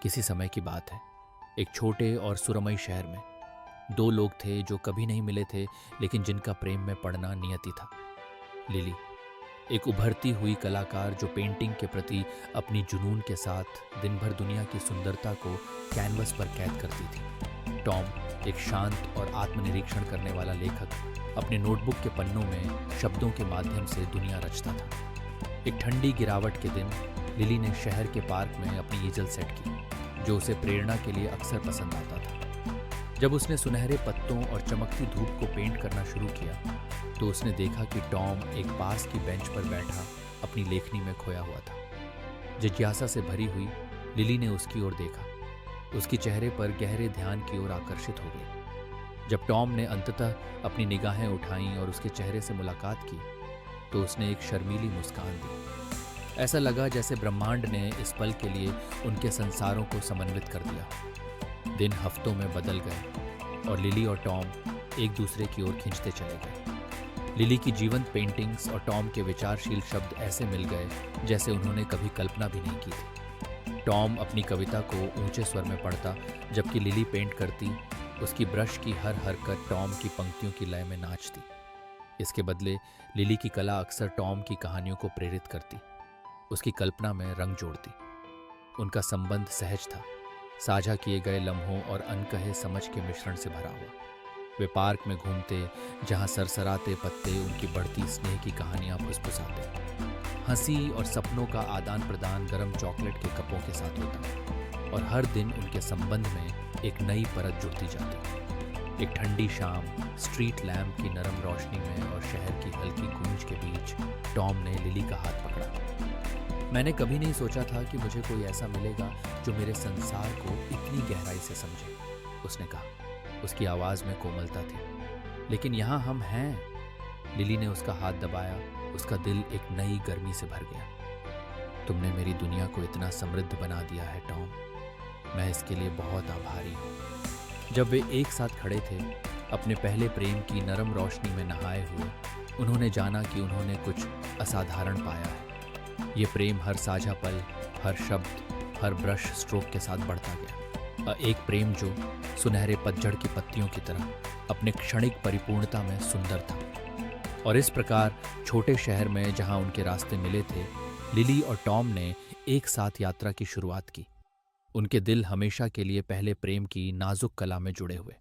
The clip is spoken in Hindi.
किसी समय की बात है। एक छोटे और सुरमई शहर में दो लोग थे जो कभी नहीं मिले थे, लेकिन जिनका प्रेम में पड़ना नियति था। लिली, एक उभरती हुई कलाकार जो पेंटिंग के प्रति अपनी जुनून के साथ दिन भर दुनिया की सुंदरता को कैनवस पर कैद करती थी। टॉम, एक शांत और आत्मनिरीक्षण करने वाला लेखक, अपने नोटबुक के पन्नों में शब्दों के माध्यम से दुनिया रचता था। एक ठंडी गिरावट के दिन लिली ने शहर के पार्क में अपनी ईजल सेट की, जो उसे प्रेरणा के लिए अक्सर पसंद आता था। जब उसने सुनहरे पत्तों और चमकती धूप को पेंट करना शुरू किया, तो उसने देखा कि टॉम एक पास की बेंच पर बैठा अपनी लेखनी में खोया हुआ था। जिज्ञासा से भरी हुई लिली ने उसकी ओर देखा। उसके चेहरे पर गहरे ध्यान की ओर आकर्षित हो गई। जब टॉम ने अंततः अपनी निगाहें उठाईं और उसके चेहरे से मुलाकात की, तो उसने एक शर्मीली मुस्कान दी। ऐसा लगा जैसे ब्रह्मांड ने इस पल के लिए उनके संसारों को समन्वित कर दिया। दिन हफ्तों में बदल गए और लिली और टॉम एक दूसरे की ओर खींचते चले गए। लिली की जीवंत पेंटिंग्स और टॉम के विचारशील शब्द ऐसे मिल गए जैसे उन्होंने कभी कल्पना भी नहीं की थी। टॉम अपनी कविता को ऊंचे स्वर में पढ़ता, जबकि लिली पेंट करती। उसकी ब्रश की हर हरकत टॉम की पंक्तियों की लय में नाचती। इसके बदले लिली की कला अक्सर टॉम की कहानियों को प्रेरित करती, उसकी कल्पना में रंग जोड़ती। उनका संबंध सहज था, साझा किए गए लम्हों और अनकहे समझ के मिश्रण से भरा हुआ। वे पार्क में घूमते, जहां सरसराते पत्ते उनकी बढ़ती स्नेह की कहानियां फुसफुसाते। हंसी और सपनों का आदान प्रदान गर्म चॉकलेट के कपों के साथ होता, और हर दिन उनके संबंध में एक नई परत जुड़ती जाती। एक ठंडी शाम, स्ट्रीट लैम्प की नरम रोशनी में और शहर की हल्की गूंज के बीच टॉम ने लिली का हाथ पकड़ा। मैंने कभी नहीं सोचा था कि मुझे कोई ऐसा मिलेगा जो मेरे संसार को इतनी गहराई से समझे, उसने कहा। उसकी आवाज़ में कोमलता थी। लेकिन यहाँ हम हैं। लिली ने उसका हाथ दबाया। उसका दिल एक नई गर्मी से भर गया। तुमने मेरी दुनिया को इतना समृद्ध बना दिया है टॉम, मैं इसके लिए बहुत आभारी हूँ। जब वे एक साथ खड़े थे, अपने पहले प्रेम की नरम रोशनी में नहाए हुए, उन्होंने जाना कि उन्होंने कुछ असाधारण पाया है। ये प्रेम हर साझा पल, हर शब्द, हर ब्रश स्ट्रोक के साथ बढ़ता गया। एक प्रेम जो सुनहरे पतझड़ की पत्तियों की तरह अपने क्षणिक परिपूर्णता में सुंदर था। और इस प्रकार छोटे शहर में जहां उनके रास्ते मिले थे, लिली और टॉम ने एक साथ यात्रा की शुरुआत की, उनके दिल हमेशा के लिए पहले प्रेम की नाजुक कला में जुड़े हुए।